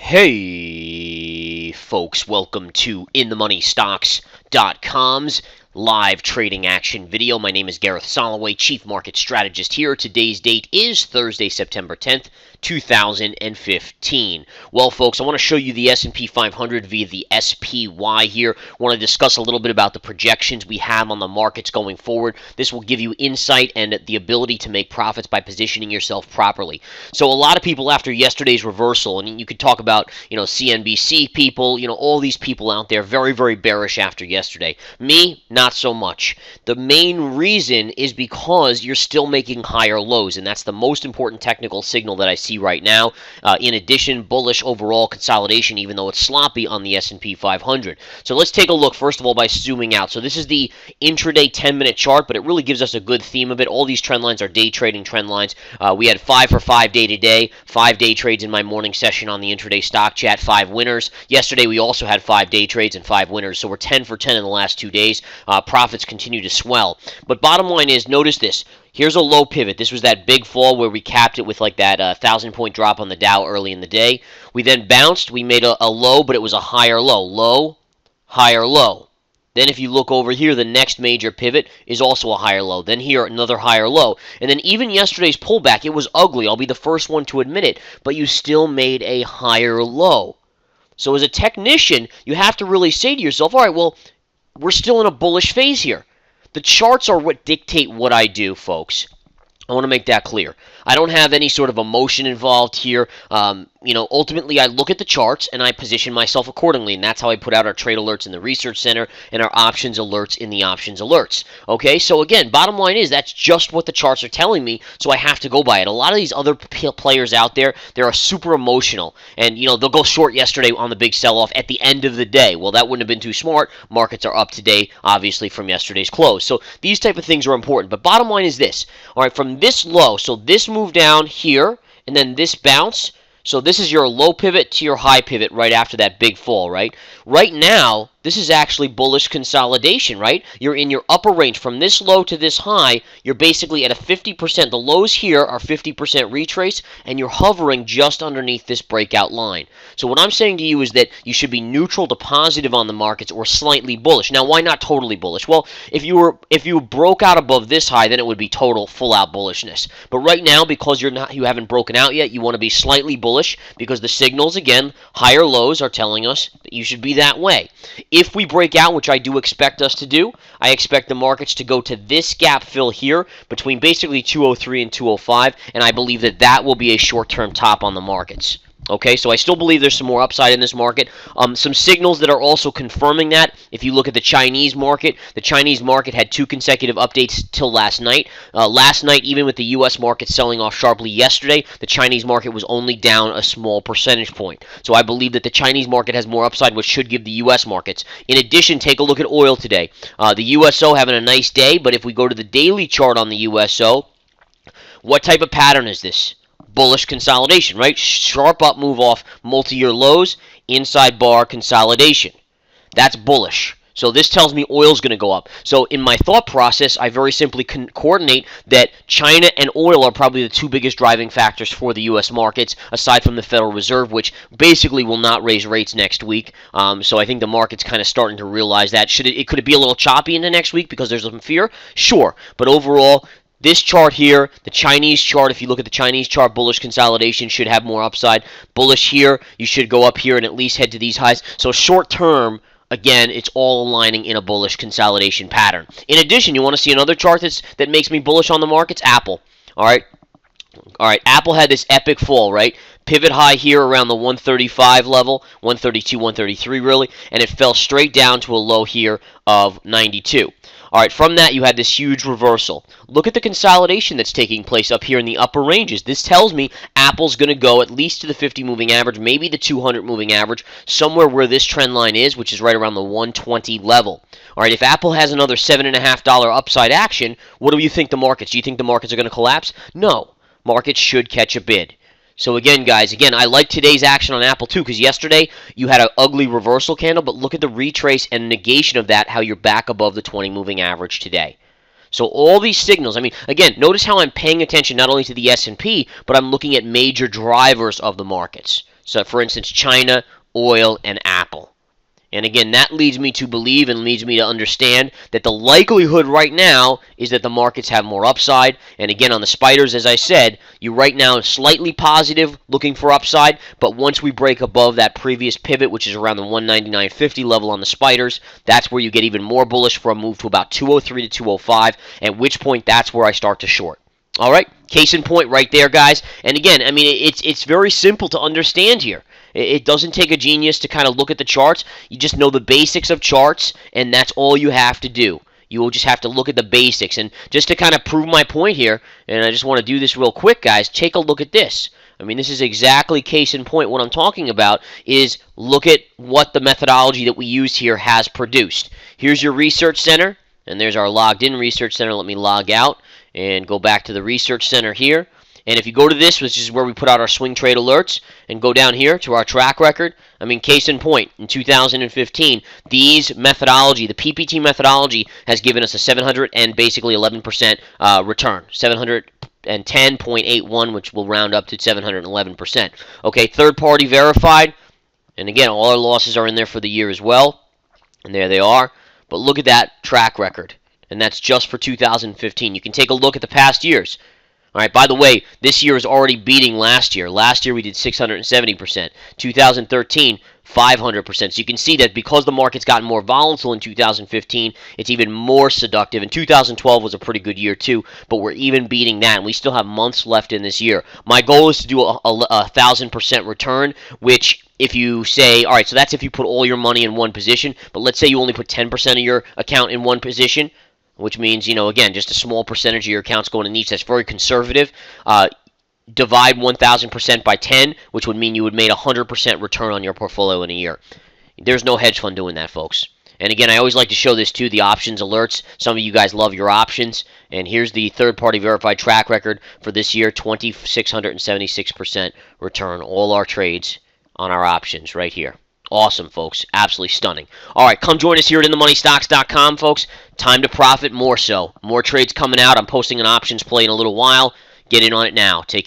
Hey, folks, welcome to InTheMoneyStocks.com's live trading action video. My name is Gareth Soloway, Chief Market Strategist here. Today's date is Thursday, September 10th, 2015. Well, folks, I want to show you the S&P 500 via the SPY here. I want to discuss a little bit about the projections we have on the markets going forward. This will give you insight and the ability to make profits by positioning yourself properly. So a lot of people after yesterday's reversal, and you could talk about, CNBC people, all these people out there, very, very bearish after yesterday. Me, not so much. The main reason is because you're still making higher lows, and that's the most important technical signal that I see right now. In addition, bullish overall consolidation, even though it's sloppy on the S&P 500. So let's take a look, first of all, by zooming out. So this is the intraday 10-minute chart, but it really gives us a good theme of it. All these trend lines are day trading trend lines. We had 5 for 5 day today, 5 day trades in my morning session on the intraday stock chat, 5 winners. Yesterday, we also had 5 day trades and 5 winners, so we're 10 for 10 in the last 2 days. Profits continue to swell. But bottom line is, notice this. Here's a low pivot. This was that big fall where we capped it with like that 1,000-point drop on the Dow early in the day. We then bounced. We made a low, but it was a higher low. Low, higher low. Then if you look over here, the next major pivot is also a higher low. Then here, another higher low. And then even yesterday's pullback, it was ugly. I'll be the first one to admit it. But you still made a higher low. So as a technician, you have to really say to yourself, all right, well, we're still in a bullish phase here. The charts are what dictate what I do, folks. I want to make that clear. I don't have any sort of emotion involved here. Ultimately, I look at the charts and I position myself accordingly, and that's how I put out our trade alerts in the research center and our options alerts in the options alerts. Okay, so again, bottom line is that's just what the charts are telling me, so I have to go by it. A lot of these other players out there, they're super emotional, and they'll go short yesterday on the big sell-off at the end of the day. Well, that wouldn't have been too smart. Markets are up today, obviously, from yesterday's close. So these type of things are important. But bottom line is this. All right, from this low, so this move down here, and then this bounce. So this is your low pivot to your high pivot right after that big fall, right? Right now, this is actually bullish consolidation, right? You're in your upper range. From this low to this high, you're basically at a 50%. The lows here are 50% retrace, and you're hovering just underneath this breakout line. So what I'm saying to you is that you should be neutral to positive on the markets or slightly bullish. Now, why not totally bullish? Well, if you broke out above this high, then it would be total full-out bullishness. But right now, because you haven't broken out yet, you want to be slightly bullish because the signals, again, higher lows are telling us that you should be that way. If we break out, which I do expect us to do, I expect the markets to go to this gap fill here between basically 203 and 205, and I believe that that will be a short-term top on the markets. Okay, so I still believe there's some more upside in this market. Some signals that are also confirming that. If you look at the Chinese market had 2 consecutive updates till last night. Last night, even with the U.S. market selling off sharply yesterday, the Chinese market was only down a small percentage point. So I believe that the Chinese market has more upside, which should give the U.S. markets. In addition, take a look at oil today. The USO having a nice day, but if we go to the daily chart on the USO, what type of pattern is this? Bullish consolidation, right? Sharp up move off multi-year lows, inside bar consolidation. That's bullish. So this tells me oil's going to go up. So in my thought process, I very simply coordinate that China and oil are probably the 2 biggest driving factors for the U.S. markets, aside from the Federal Reserve, which basically will not raise rates next week. So I think the market's kind of starting to realize that. Could it be a little choppy into next week because there's some fear? Sure. But overall, this chart here, the Chinese chart, if you look at the Chinese chart, bullish consolidation should have more upside. Bullish here, you should go up here and at least head to these highs. So short term, again, it's all aligning in a bullish consolidation pattern. In addition, you want to see another chart that makes me bullish on the markets? Apple. All right, Apple had this epic fall, right? Pivot high here around the 135 level, 132, 133 really, and it fell straight down to a low here of 92. All right, from that, you had this huge reversal. Look at the consolidation that's taking place up here in the upper ranges. This tells me Apple's going to go at least to the 50 moving average, maybe the 200 moving average, somewhere where this trend line is, which is right around the 120 level. All right, if Apple has another $7.50 upside action, what do you think the markets? Do you think the markets are going to collapse? No. Markets should catch a bid. So again, guys, I like today's action on Apple too, because yesterday you had an ugly reversal candle, but look at the retrace and negation of that, how you're back above the 20 moving average today. So all these signals, again, notice how I'm paying attention not only to the S&P, but I'm looking at major drivers of the markets. So, for instance, China, oil, and Apple. And again, that leads me to believe and leads me to understand that the likelihood right now is that the markets have more upside. And again, on the spiders, as I said, you right now slightly positive, looking for upside. But once we break above that previous pivot, which is around the 199.50 level on the spiders, that's where you get even more bullish for a move to about 203 to 205, at which point that's where I start to short. All right, case in point right there, guys. And again, I mean, it's very simple to understand here. It doesn't take a genius to kind of look at the charts. You just know the basics of charts, and that's all you have to do. You will just have to look at the basics. And just to kind of prove my point here, and I just want to do this real quick, guys, take a look at this. I mean, this is exactly case in point. What I'm talking about is look at what the methodology that we used here has produced. Here's your research center, and there's our logged in research center. Let me log out and go back to the research center here. And if you go to this, which is where we put out our swing trade alerts, and go down here to our track record, I mean, case in point, in 2015, these methodology, the PPT methodology, has given us a 700 and basically 11% return, 710.81, which will round up to 711%. Okay, third-party verified, and again, all our losses are in there for the year as well, and there they are. But look at that track record, and that's just for 2015. You can take a look at the past years. All right, by the way, this year is already beating last year. Last year we did 670%. 2013, 500%. So you can see that because the market's gotten more volatile in 2015, it's even more seductive. And 2012 was a pretty good year too, but we're even beating that, and we still have months left in this year. My goal is to do a 1,000% return, which if you say, all right, so that's if you put all your money in one position, but let's say you only put 10% of your account in one position, which means, you know, again, just a small percentage of your accounts going in each. That's very conservative. Divide 1,000% by 10, which would mean you would make 100% return on your portfolio in a year. There's no hedge fund doing that, folks. And again, I always like to show this too, the options alerts. Some of you guys love your options. And here's the third-party verified track record for this year, 2,676% return. All our trades on our options right here. Awesome, folks. Absolutely stunning. All right, come join us here at InTheMoneyStocks.com, folks. Time to profit more so. More trades coming out. I'm posting an options play in a little while. Get in on it now. Take care.